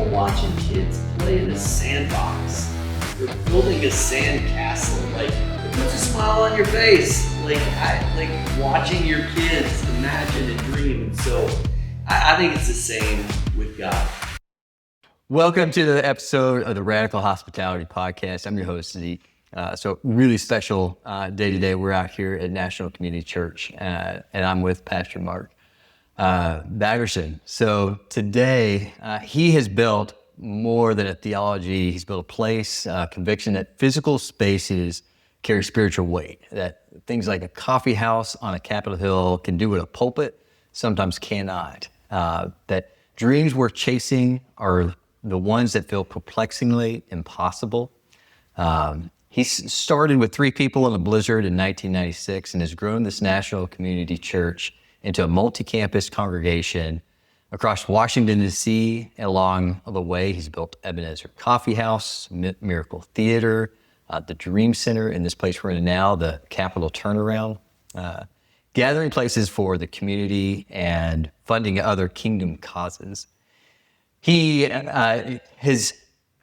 people watching kids play in a sandbox or building a sand castle. Like, it puts a smile on your face. Like watching your kids imagine and dream. And so I think it's the same with God. Welcome to the episode of the Radical Hospitality Podcast. I'm your host, Zeke. So really special day today. We're out here at National Community Church, and I'm with Pastor Mark Batterson. So today, he has built more than a theology. He's built a place, conviction that physical spaces carry spiritual weight, that things like a coffee house on a Capitol Hill can do what a pulpit sometimes cannot, that dreams worth chasing are the ones that feel perplexingly impossible. He started with 3 people in a blizzard in 1996 and has grown this National Community Church into a multi-campus congregation across Washington, D.C. Along the way, he's built Ebenezer Coffee House, Miracle Theater, the Dream Center in this place we're in now, the Capitol Turnaround, gathering places for the community and funding other kingdom causes.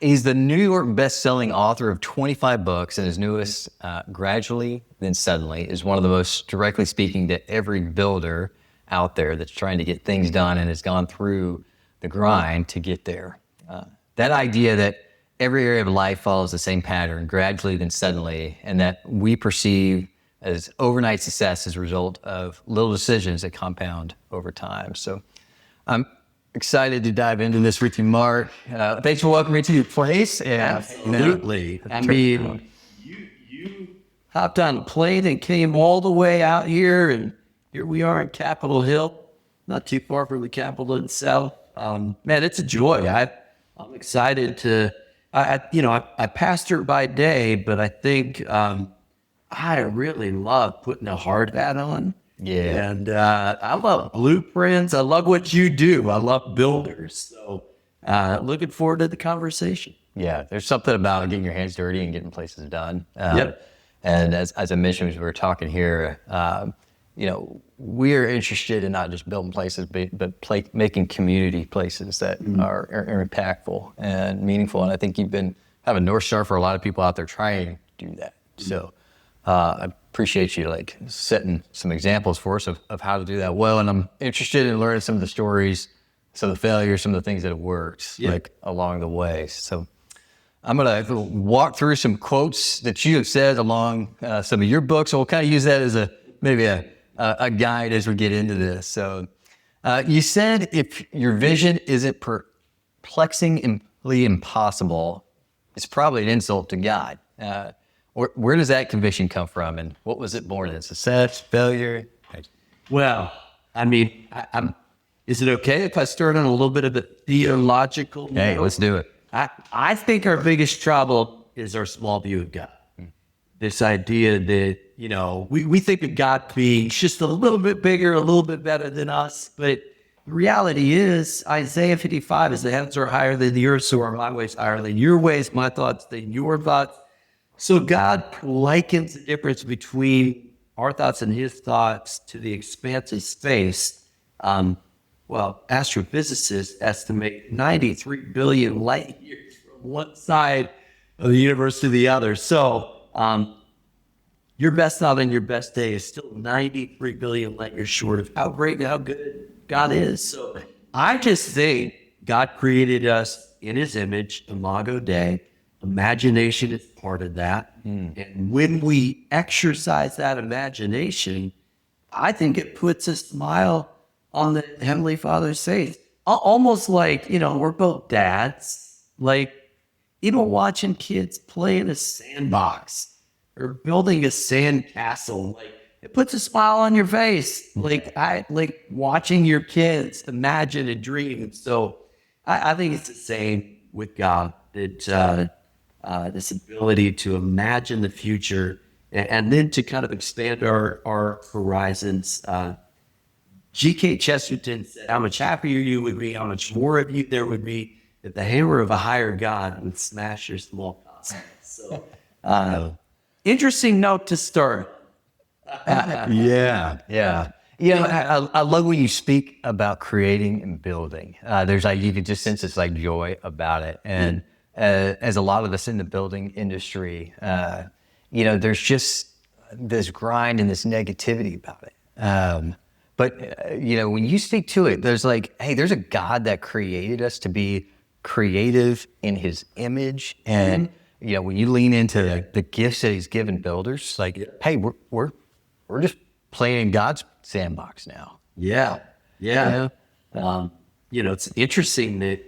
He's the New York best-selling author of 25 books, and his newest, Gradually, Then Suddenly, is one of the most directly speaking to every builder out there that's trying to get things done and has gone through the grind to get there. That idea that every area of life follows the same pattern, gradually, then suddenly, and that we perceive as overnight success as a result of little decisions that compound over time. So I'm excited to dive into this with you, Mark. Thanks for welcoming me to your place. Absolutely. I mean, you hopped on a plane and came all the way out here, and here we are in Capitol Hill, not too far from the Capitol itself. Man, it's a joy. I'm excited to, I pastor by day, but I think I really love putting a hard hat on. Yeah. And I love blueprints. I love what you do. I love builders. So looking forward to the conversation. Yeah, there's something about getting your hands dirty and getting places done. And as I mentioned, as we were talking here, we are interested in not just building places, but making community places that are impactful and meaningful. And I think you've been kind of a North Star for a lot of people out there trying to do that. So I appreciate you setting some examples for us of how to do that well. And I'm interested in learning some of the stories, some of the failures, some of the things that have worked along the way. So I'm going to walk through some quotes that you have said along some of your books. So we'll kind of use that as maybe a guide as we get into this. So you said if your vision isn't perplexingly impossible, it's probably an insult to God. Where does that conviction come from, and what was it born in? Success, failure? Well, I mean, is it okay if I start on a little bit of a theological note? Hey, let's do it. I think our biggest trouble is our small view of God. This idea that, we think of God being just a little bit bigger, a little bit better than us. But the reality is, Isaiah 55 is the heavens are higher than the earth, so are my ways higher than your ways, my thoughts than your thoughts. So God likens the difference between our thoughts and his thoughts to the expanse of space. Astrophysicists estimate 93 billion light years from one side of the universe to the other. So your best thought on your best day is still 93 billion light years short of how great and how good God is. So I just think God created us in his image, Imago Dei. Imagination is part of that. And when we exercise that imagination, I think it puts a smile on the Heavenly Father's face. Almost like, we're both dads, watching kids play in a sandbox or building a sand castle. It puts a smile on your face. Like watching your kids imagine and dream. So I think it's the same with God, that this ability to imagine the future and then to kind of expand our horizons. G.K. Chesterton said, how much happier you would be, how much more of you there would be if the hammer of a higher God would smash your small cosmos. So, interesting note to start. Yeah. I love when you speak about creating and building. There's like, you can just sense this like joy about it. And as a lot of us in the building industry, there's just this grind and this negativity about it. But when you speak to it, there's like, hey, there's a God that created us to be creative in his image. And, when you lean into the gifts that he's given builders, like, hey, we're just playing in God's sandbox now. Yeah. It's interesting that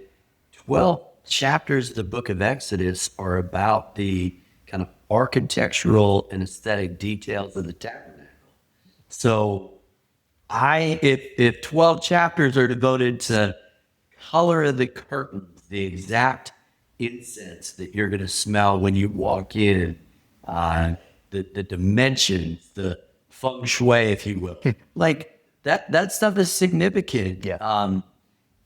12 chapters of the book of Exodus are about the kind of architectural and aesthetic details of the tabernacle. So if 12 chapters are devoted to color of the curtains, the exact incense that you're going to smell when you walk in, the dimensions, the feng shui, if you will, like that stuff is significant. Yeah.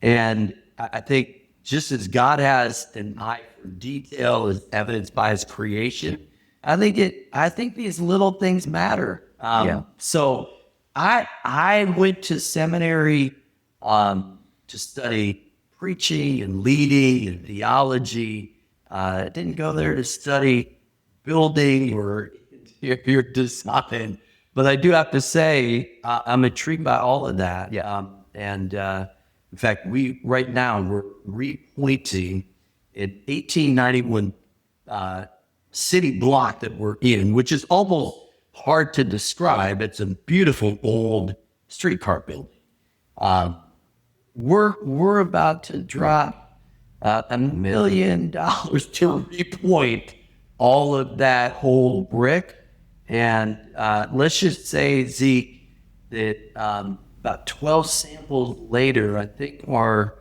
And I think just as God has an eye for detail, as evidenced by his creation, I think these little things matter. So I went to seminary to study preaching and leading and theology. I didn't go there to study building or your design, but I do have to say I'm intrigued by all of that. In fact, right now we're repointing an 1891 city block that we're in, which is almost hard to describe. It's a beautiful old streetcar building. We're about to drop $1 million to repoint all of that whole brick. And let's just say, Zeke, that about 12 samples later, I think our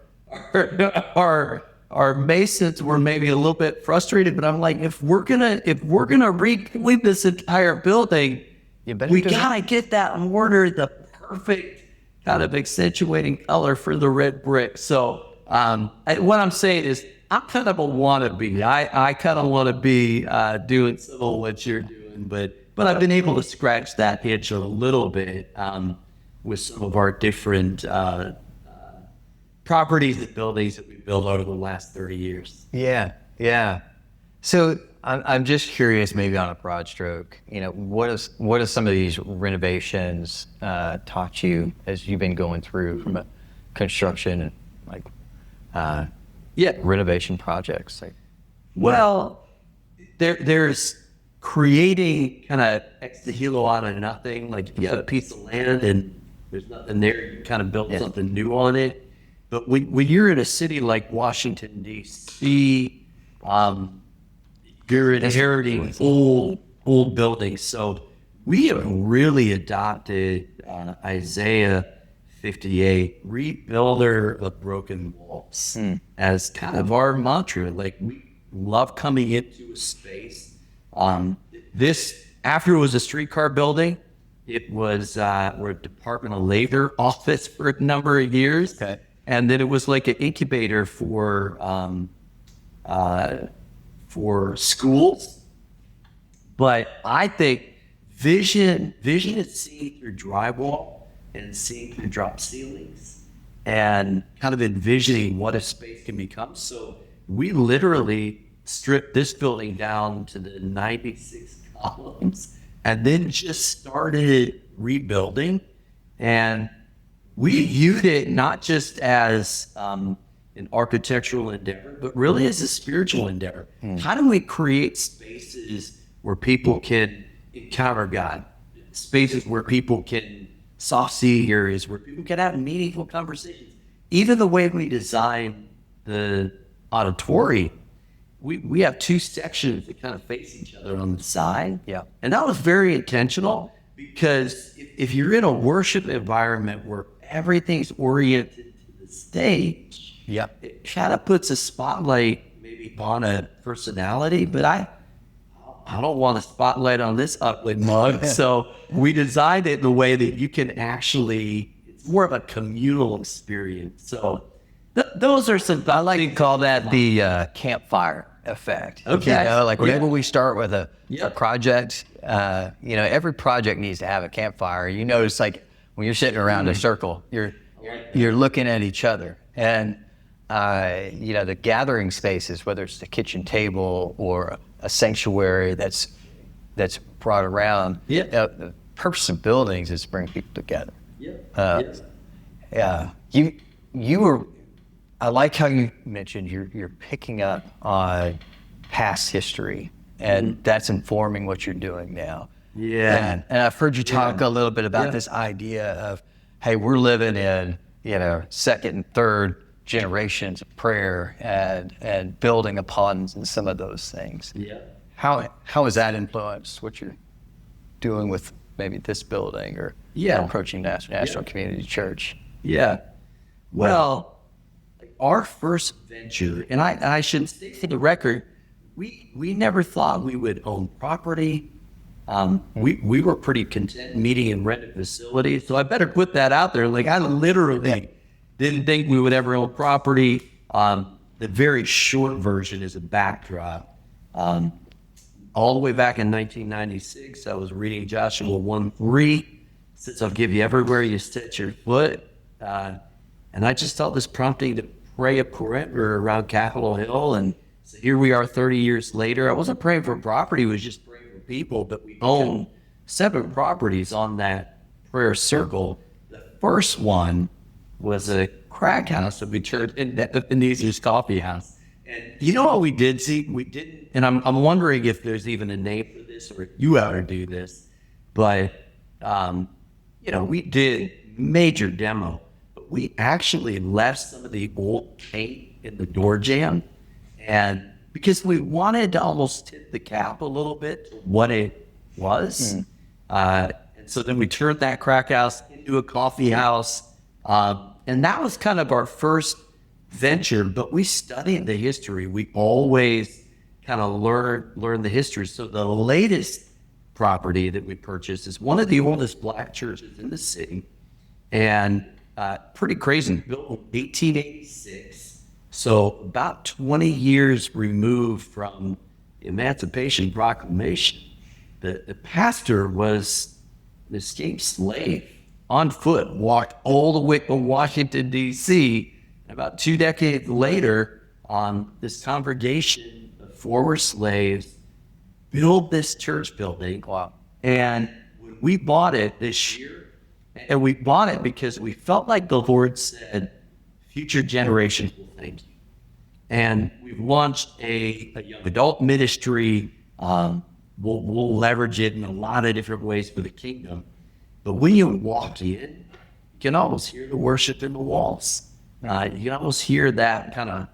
masons were maybe a little bit frustrated. But I'm like, if we're gonna repoint this entire building, we gotta get that in order, the perfect kind of accentuating color for the red brick. So what I'm saying is, I'm kind of a wannabe. I kind of want to be doing some of what you're doing, but I've been able to scratch that itch a little bit with some of our different properties and buildings that we built over the last 30 years. Yeah. So I'm just curious, maybe on a broad stroke, what have some of these renovations taught you as you've been going through from a construction and renovation projects? Well, there's creating kind of ex nihilo out of nothing. Like if you have a piece of land and there's nothing there, you kind of build something new on it. But when you're in a city like Washington, D.C., you're inheriting old buildings. So we have really adopted Isaiah 58, rebuilder of broken walls, as kind of our mantra. Like, we love coming into a space. This, after it was a streetcar building, it was we're a Department of Labor office for a number of years. Okay. And then it was like an incubator for schools. But I think vision is seen through drywall and seen through drop ceilings and kind of envisioning what a space can become. So we literally stripped this building down to the 96 columns and then just started rebuilding. And we viewed it not just as an architectural endeavor, but really as a spiritual endeavor. How do we create spaces where people can encounter God? Spaces where people can soft see areas, where people can have meaningful conversations. Even the way we design the auditorium, we have two sections that kind of face each other on the side. Yeah. And that was very intentional, because if you're in a worship environment where everything's oriented to the stage, it kind of puts a spotlight maybe on a personality, but I don't want a spotlight on this ugly mug. So we designed it in a way that you can actually, it's more of a communal experience. So those are some, I like to call that the campfire effect. Okay. Like whenever we start with a project, every project needs to have a campfire. You notice, like, when you're sitting around a circle, you're looking at each other, and the gathering spaces, whether it's the kitchen table or a sanctuary that's brought around. The purpose of buildings is to bring people together. I like how you mentioned you're picking up on past history, and that's informing what you're doing now. And I've heard you talk a little bit about this idea of, hey, we're living in second and third generations of prayer and building upon some of those things. How has that influenced what you're doing with maybe this building or approaching National Community Church? Well, our first venture, and I should say for the record, we never thought we would own property. We were pretty content meeting in rented facilities, so I better put that out there. Like, I literally didn't think we would ever own property. The very short version is a backdrop. All the way back in 1996, I was reading Joshua 1:3. Says, I'll give you everywhere you set your foot. And I just felt this prompting to pray a perimeter around Capitol Hill. And so here we are 30 years later. I wasn't praying for property, it was just praying for people. But we own 7 properties on that prayer circle. The first one was a crack house that we turned into Ebenezer's coffee house. And you know what we did, Zeke? We didn't, and I'm wondering if there's even a name for this or if you ought to do this, but we did major demo, but we actually left some of the old paint in the door jamb, and because we wanted to almost tip the cap a little bit to what it was. And so then we turned that crack house into a coffee house. And that was kind of our first venture, but we studied the history. We always kind of learn the history. So the latest property that we purchased is one of the oldest Black churches in the city, and pretty crazy, built in 1886. So about 20 years removed from the Emancipation Proclamation. The pastor was an escaped slave on foot, walked all the way from Washington, D.C. About 2 decades later, this congregation of former slaves built this church building. Wow. And when we bought it this year, and we bought it because we felt like the Lord said, future generations will thank you. And we've launched a young adult ministry. We'll leverage it in a lot of different ways for the kingdom. But when you walk in, you can almost hear the worship in the walls. You can almost hear that kind of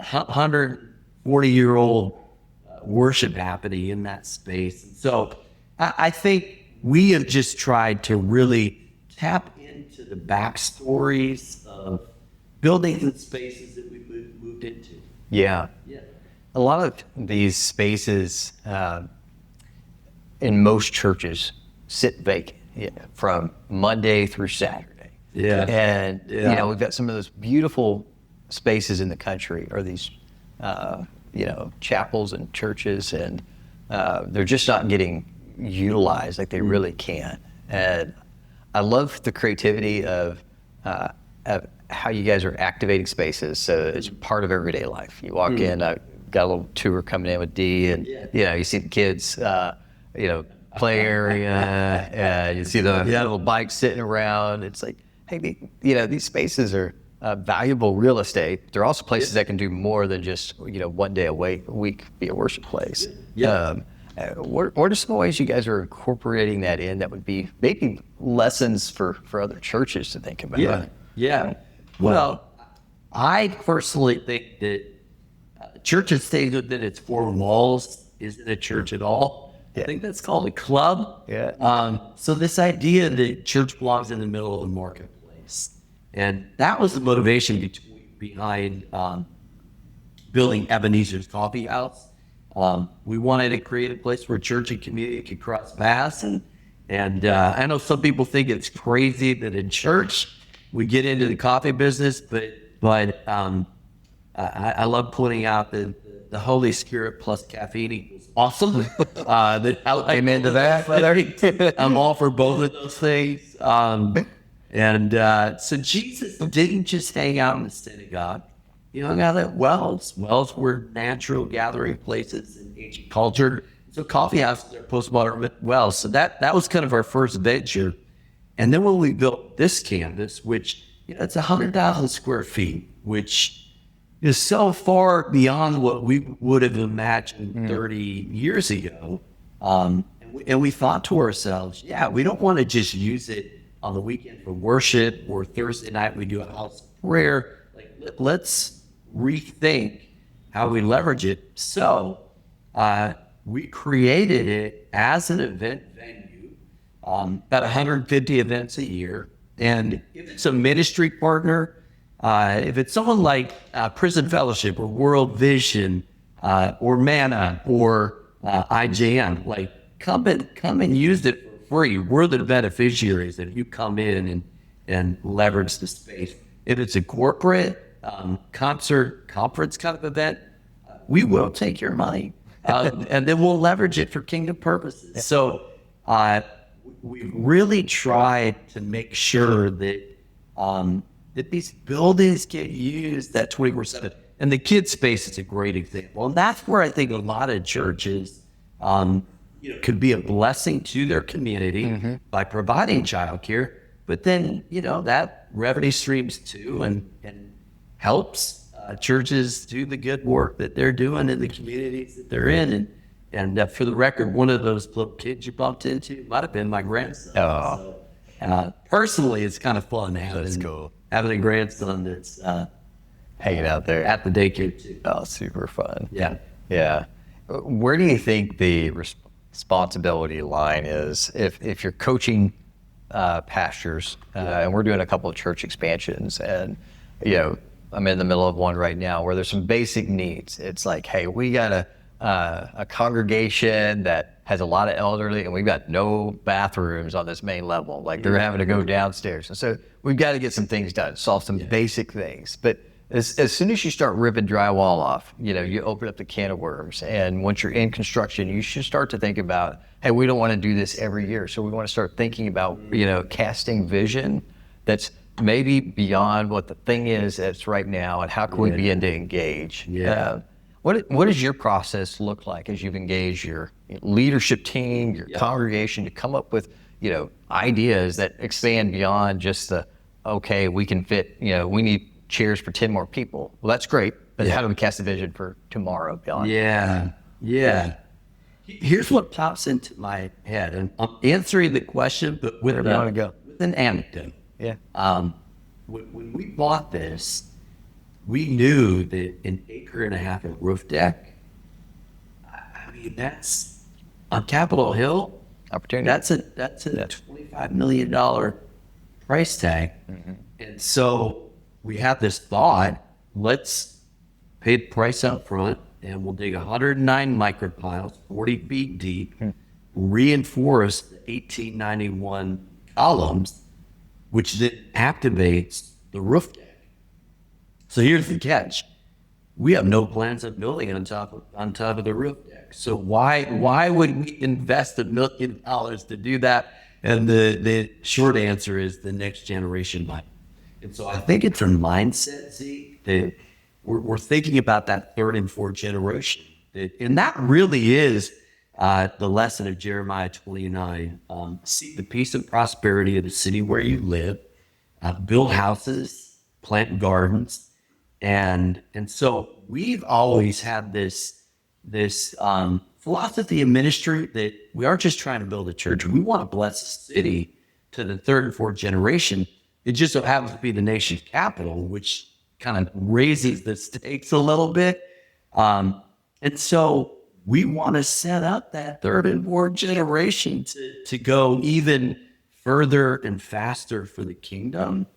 140-year-old worship happening in that space. And so I think we have just tried to really tap into the backstories of buildings and spaces that we've moved into. Yeah. A lot of these spaces in most churches sit vacant from Monday through Saturday. And we've got some of those beautiful spaces in the country, or these chapels and churches, and they're just not getting utilized like they really can. And I love the creativity of how you guys are activating spaces so it's part of everyday life. You walk in, I got a little tour coming in with Dee, and you see the kids play area, you see the little bikes sitting around. It's like, hey, these spaces are valuable real estate. They're also places that can do more than just one day a week be a worship place. What are some ways you guys are incorporating that in that would be maybe lessons for other churches to think about? Well, I personally think that church that stays within its 4 walls isn't a church at all. I think that's called a club. So this idea that church belongs in the middle of the marketplace, and that was the motivation behind building Ebenezer's coffee house. We wanted to create a place where church and community could cross paths, and I know some people think it's crazy that in church we get into the coffee business, but I love pointing out that the Holy Spirit plus caffeine equals awesome. Amen to that. I'm all for both of those things. So Jesus didn't just hang out in the synagogue. He hung out at wells. Wells were natural gathering places in ancient culture. So coffee houses are postmodern wells. So that was kind of our first venture. And then when we built this campus, which, it's 100,000 square feet, which is so far beyond what we would have imagined 30 years ago. And we thought to ourselves, we don't want to just use it on the weekend for worship, or Thursday night we do a house prayer. Let's rethink how we leverage it. So we created it as an event venue, about 150 events a year. And if it's a ministry partner, if it's someone like Prison Fellowship or World Vision or Manna or IJM, come and use it for free. We're the beneficiaries that you come in and leverage the space. If it's a corporate conference kind of event, we will take your money and then we'll leverage it for kingdom purposes. So we really tried to make sure that that these buildings get used that 24/7. And the kids space is a great example. And that's where I think a lot of churches could be a blessing to their community by providing childcare. But then, that revenue streams too and helps churches do the good work that they're doing in the communities that they're in. And for the record, one of those little kids you bumped into might have been my grandson. Oh. So, personally, it's kind of fun having a grandson that's hanging out there at the daycare too. Oh, super fun. Yeah. Where do you think the responsibility line is if you're coaching pastors, and we're doing a couple of church expansions, and I'm in the middle of one right now where there's some basic needs. It's like, hey, we got a congregation that has a lot of elderly, and we've got no bathrooms on this main level. They're having to go downstairs, and so we've got to get some things done, solve some basic things. But as soon as you start ripping drywall off, you open up the can of worms. And once you're in construction, you should start to think about, hey, we don't want to do this every year. So we want to start thinking about, casting vision that's maybe beyond what the thing is that's right now, and how can we begin to engage? What does your process look like as you've engaged your leadership team, your congregation, to come up with, ideas that expand beyond just we can fit, we need chairs for 10 more people. Well, that's great, but how do we cast a vision for tomorrow beyond? Yeah. Here's what pops into my head, and I'm answering the question, but with an anecdote. Yeah. When we bought this, we knew that an acre and a half of roof deck, that's on Capitol Hill. Opportunity. That's a $25 million price tag. And so we had this thought, let's pay the price up front, and we'll dig 109 micropiles, 40 feet deep, reinforce the 1891 columns, which then activates the roof deck. So here's the catch. We have no plans of building on top of the roof deck. So why would we invest $1 million to do that? And the short answer is the next generation might. And so I think it's a mindset, Zeke, that we're thinking about that third and fourth generation. And that really is the lesson of Jeremiah 29. Seek the peace and prosperity of the city where you live, build houses, plant gardens. And so we've always had this philosophy of ministry that we aren't just trying to build a church. We want to bless the city to the third and fourth generation. It just so happens to be the nation's capital, which kind of raises the stakes a little bit. And so we want to set up that third and fourth generation to go even further and faster for the kingdom.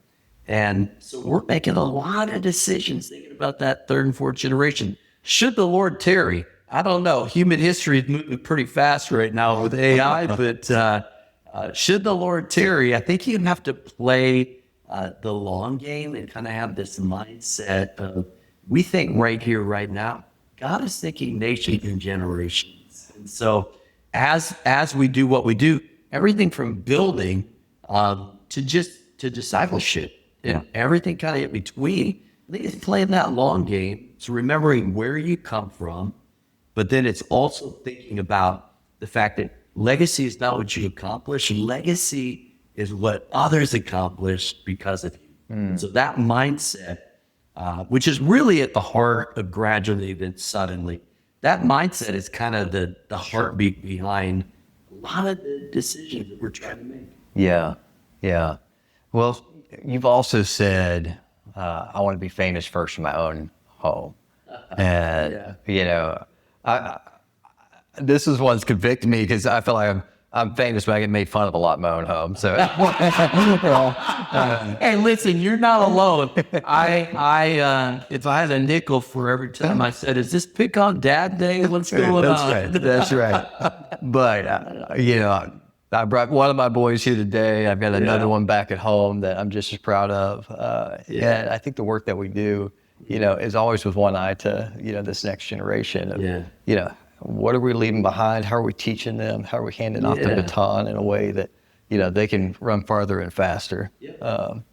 And so we're making a lot of decisions thinking about that third and fourth generation. Should the Lord tarry? I don't know. Human history is moving pretty fast right now with AI, but should the Lord tarry, I think you have to play the long game and kind of have this mindset of, we think right here, right now. God is thinking nations and generations. And so as we do what we do, everything from building to discipleship and everything kind of in between, I think it's playing that long game. It's remembering where you come from, but then it's also thinking about the fact that legacy is not what you accomplish. Legacy is what others accomplish because of you. So that mindset, which is really at the heart of gradually then suddenly, that mindset is kind of the heartbeat behind a lot of the decisions that we're trying to make. Yeah. Yeah. Well, you've also said, I want to be famous first in my own home. And, this is one's convicted me because I feel like I'm famous, but I get made fun of a lot in my own home. So, hey, listen, you're not alone. I if I had a nickel for every time I said, "Is this pick on Dad Day? What's going on?" That's right. But I brought one of my boys here today. I've got another one back at home that I'm just as proud of. And I think the work that we do, is always with one eye to this next generation of what are we leaving behind? How are we teaching them? How are we handing off the baton in a way that, they can run farther and faster? Can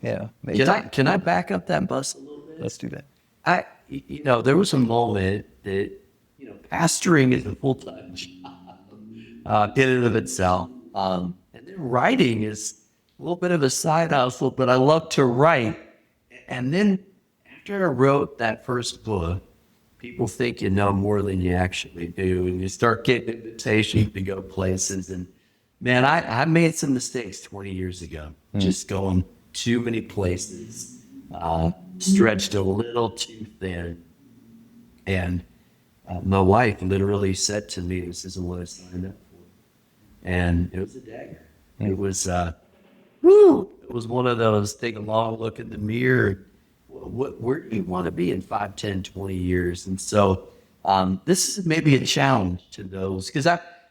I back up that bus a little bit? Let's do that. There was a moment that, pastoring is a full-time job in and of itself. And then writing is a little bit of a side hustle, but I love to write. And then after I wrote that first book, people think you know more than you actually do, and you start getting invitations to go places. And man, I made some mistakes 20 years ago, just going too many places, stretched a little too thin. And my wife literally said to me, "This isn't what I signed up for." And it was a dagger. It was, it was one of those, take a long look in the mirror. Where do you want to be in 5, 10, 20 years? And so this is maybe a challenge to those, because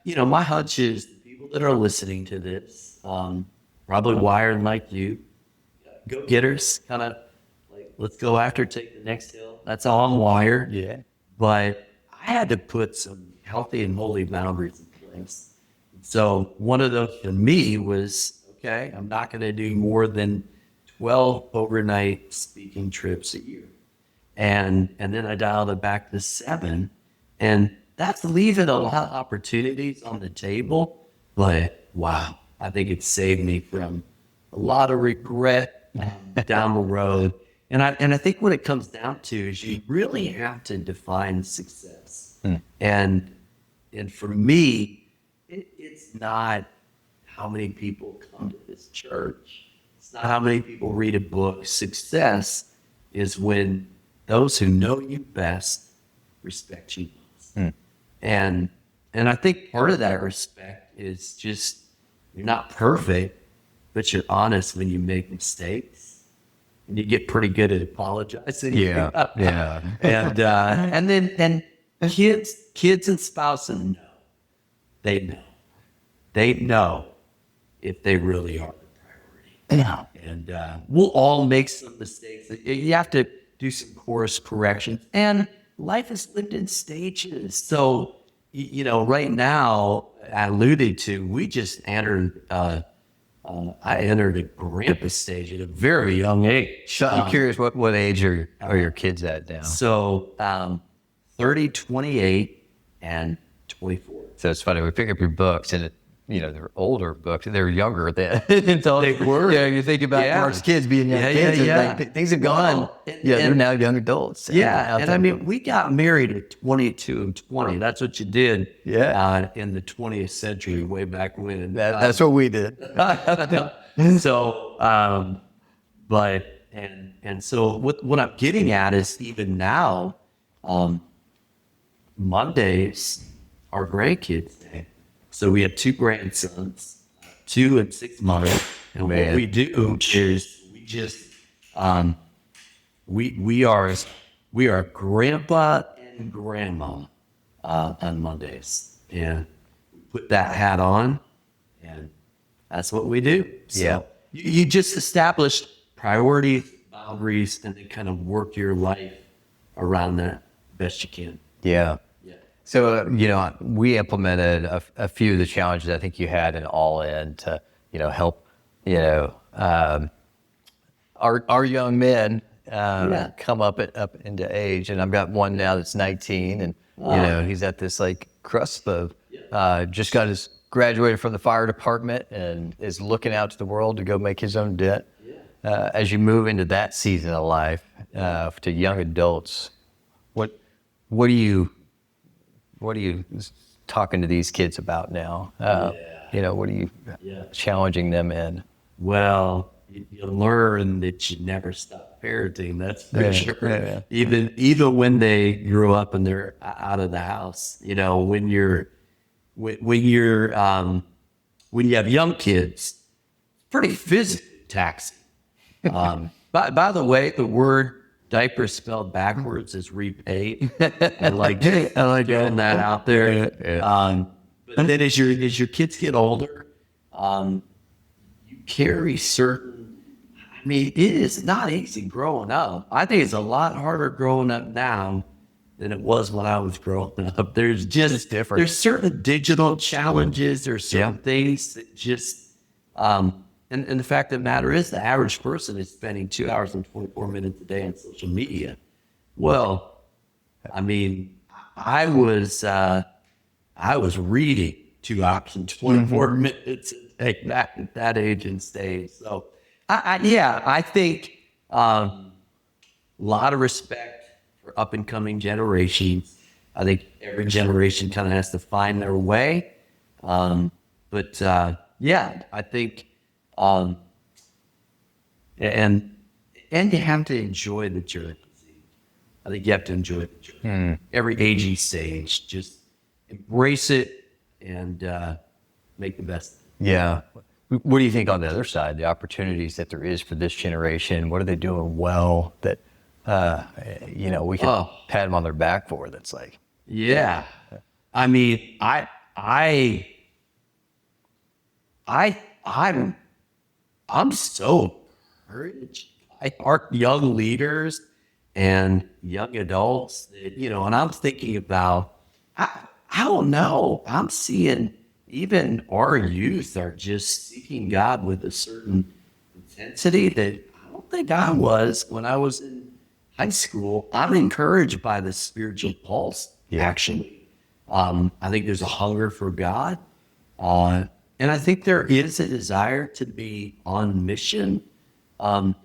my hunch is the people that are listening to this, probably wired like you, go-getters, kind of like, let's go after, take the next hill. That's how I'm wired. Yeah. But I had to put some healthy and holy boundaries in place. So one of those for me was, okay, I'm not going to do more than 12 overnight speaking trips a year. And then I dialed it back to 7. And that's leaving a lot of opportunities on the table. But wow, I think it saved me from a lot of regret down the road. And I think what it comes down to is you really have to define success. And for me, it's not how many people come to this church. It's not how many people read a book. Success is when those who know you best respect you most. And I think part of that respect is just, you're not perfect, but you're honest when you make mistakes. And you get pretty good at apologizing. And then kids and spouses know. They know if they really are. Yeah. And we'll all make some mistakes. You have to do some course corrections. And life is lived in stages. So, right now, I alluded to, we just entered, I entered a grandpa stage at a very young age. So I'm curious, what age are your kids at now? So 30, 28, and 24. So it's funny, we pick up your books and they're older books. They're younger then. Until they were. Yeah, you think about Mark's kids being young kids. Like, things have gone. They're now young adults. And I mean, we got married at 22 and 20. That's what you did. In the 20th century, way back when. That's what we did. So, so what I'm getting at is, even now, Mondays are grandkids' day. So we have 2 grandsons, 2 and 6 months. And what we do is we just, we are grandpa and grandma on Mondays. And we put that hat on, and that's what we do. So you just establish priorities, boundaries, and then kind of work your life around that best you can. Yeah. Yeah. So, we implemented a few of the challenges I think you had in All In to, help, our young men come up into age. And I've got one now that's 19, and he's at this like cusp of just graduated from the fire department and is looking out to the world to go make his own dent. As you move into that season of life, to young adults, what are you talking to these kids about now? What are you challenging them in? Well, you learn that you never stop parenting. That's for sure. Yeah. Even when they grow up and they're out of the house, when you have young kids, pretty physically taxing. By the way, the word diaper spelled backwards is repaid. I like getting that out there. But then as your kids get older, you carry certain. I mean, it is not easy growing up. I think it's a lot harder growing up now than it was when I was growing up. There's just different. There's certain digital challenges. There's certain things that just and the fact of the matter is, the average person is spending 2 hours and 24 minutes a day on social media. Well, I mean, I was reading 2 hours and 24 minutes a day at that age and stage. So, I think a lot of respect for up and coming generations. I think every generation kind of has to find their way. I think. And you have to enjoy the journey. I think you have to enjoy the journey. Every aging stage, just embrace it and make the best. Yeah. What do you think on the other side, the opportunities that there is for this generation? What are they doing well that, we can pat them on their back for? That's like, yeah. I mean, I'm so encouraged by our young leaders and young adults that, and I'm thinking about, I don't know, I'm seeing even our youth are just seeking God with a certain intensity that I don't think I was when I was in high school. I'm encouraged by the spiritual pulse, actually. I think there's a hunger for God. And I think there is a desire to be on mission. And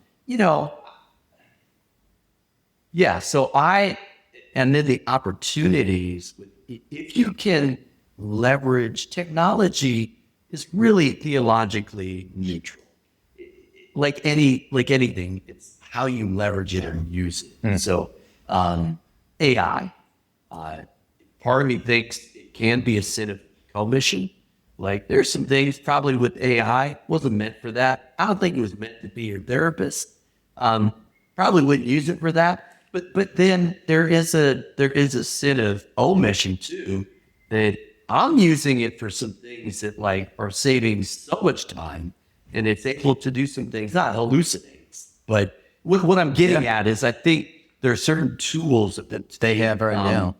then the opportunities, if you can leverage technology, is really theologically neutral. Like anything, it's how you leverage it and use it. So AI, part of me thinks it can be a sin of commission. Like there's some things probably with AI wasn't meant for that. I don't think it was meant to be your therapist. Probably wouldn't use it for that. But then there is a sin of omission too, that I'm using it for some things that like are saving so much time, and it's able to do some things, not hallucinates. But what I'm getting at is I think there are certain tools that they have right now.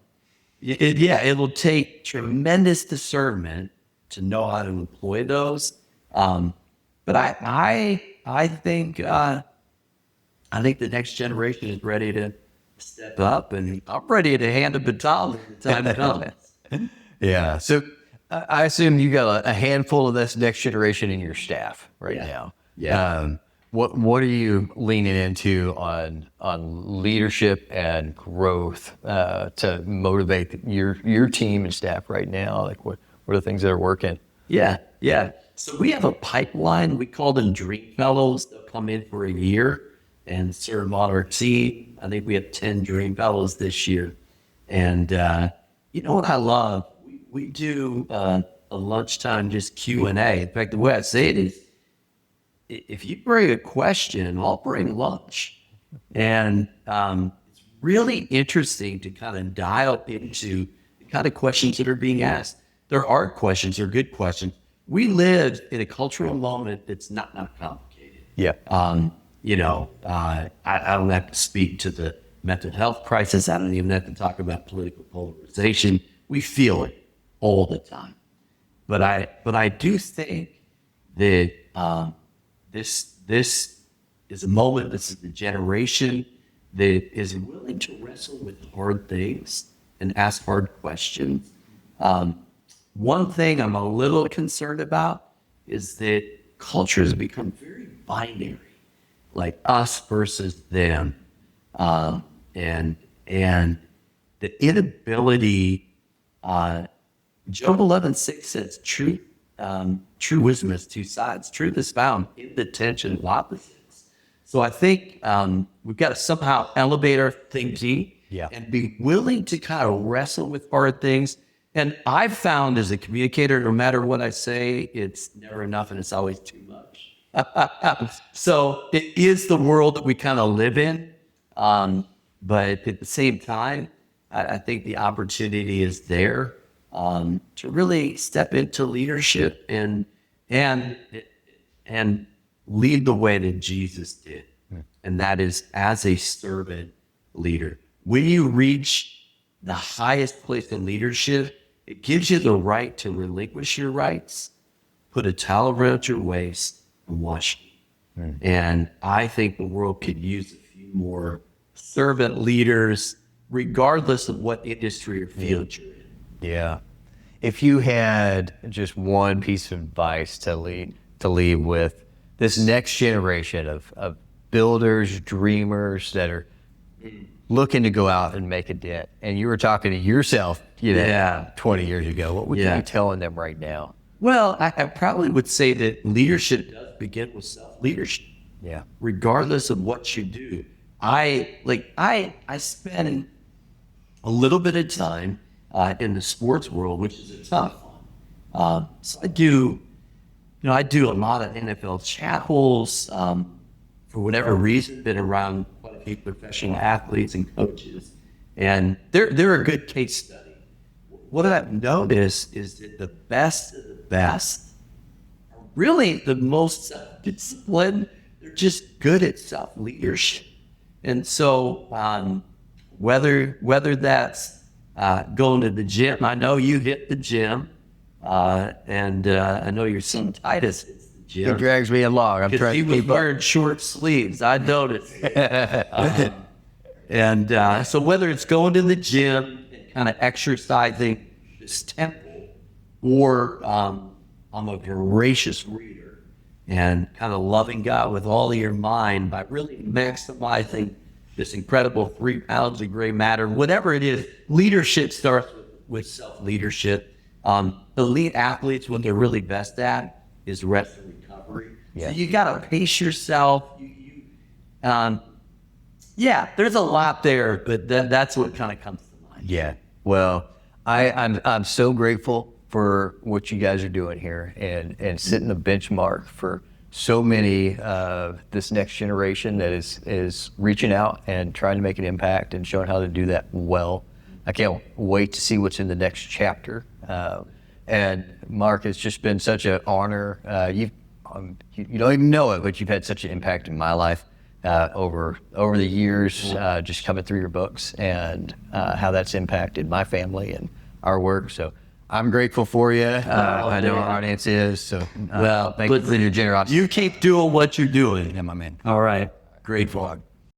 It'll take tremendous discernment to know how to employ those. But I think the next generation is ready to step up, and I'm ready to hand a baton when the time comes. Yeah. So I assume you got a handful of this next generation in your staff right now. Yeah. What are you leaning into on leadership and growth to motivate your team and staff right now? Like what are the things that are working? Yeah. So we have a pipeline. We call them Dream Fellows. They'll come in for a year and serve on our team. I think we have 10 Dream Fellows this year. And you know what I love? We do a lunchtime just Q&A. In fact, the way I say it is, if you bring a question, I'll bring lunch. And it's really interesting to kind of dial into the kind of questions that are being asked. There are questions, they're good questions. We live in a cultural moment that's not complicated. Yeah. I don't have to speak to the mental health crisis. I don't even have to talk about political polarization. We feel it all the time. But I do think that this is a moment, this is a generation that is willing to wrestle with hard things and ask hard questions. One thing I'm a little concerned about is that culture has become very binary, like us versus them, and the inability. Job 11:6 says, "True wisdom has two sides. Truth is found in the tension of opposites." So I think we've got to somehow elevate our thinking and be willing to kind of wrestle with hard things. And I've found as a communicator, no matter what I say, it's never enough and it's always too much. So it is the world that we kind of live in. But at the same time, I think the opportunity is there to really step into leadership and lead the way that Jesus did. And that is as a servant leader. When you reach the highest place in leadership, it gives you the right to relinquish your rights, put a towel around your waist, and wash feet. And I think the world could use a few more servant leaders, regardless of what industry or field you're in. Yeah. If you had just one piece of advice to leave with this next generation of builders, dreamers that are looking to go out and make a dent, and you were talking to yourself, 20 years ago, what would you be telling them right now? Well, I probably would say that leadership does begin with self-leadership. Yeah. Regardless of what you do. I spend a little bit of time in the sports world, which is a tough one. So I do a lot of NFL chapels. For whatever reason, been around quite a few professional athletes and coaches, and they're a good case study. What I've noticed is that the best of the best are really the most self-disciplined. They're just good at self-leadership. And so whether that's going to the gym, I know you hit the gym, and I know your son Titus hits the gym. He drags me along. I'm trying He to was keep up. wearing short sleeves. I noticed. So whether it's going to the gym and kind of exercising this temple, or I'm a voracious reader and kind of loving God with all of your mind by really maximizing this incredible 3 pounds of gray matter, whatever it is. Leadership starts with self-leadership. Elite athletes, what they're really best at is rest and recovery. Yeah. So you got to pace yourself. There's a lot there, but that's what kind of comes to mind. Yeah. Well, I'm so grateful for what you guys are doing here and setting the benchmark for so many of this next generation that is reaching out and trying to make an impact and showing how to do that well. I can't wait to see what's in the next chapter. And Mark, it's just been such an honor. You don't even know it, but you've had such an impact in my life over the years, just coming through your books and how that's impacted my family and our work. So I'm grateful for you. I know our audience is. So thank you for your generosity. You keep doing what you're doing. Yeah, my man. All right. Grateful.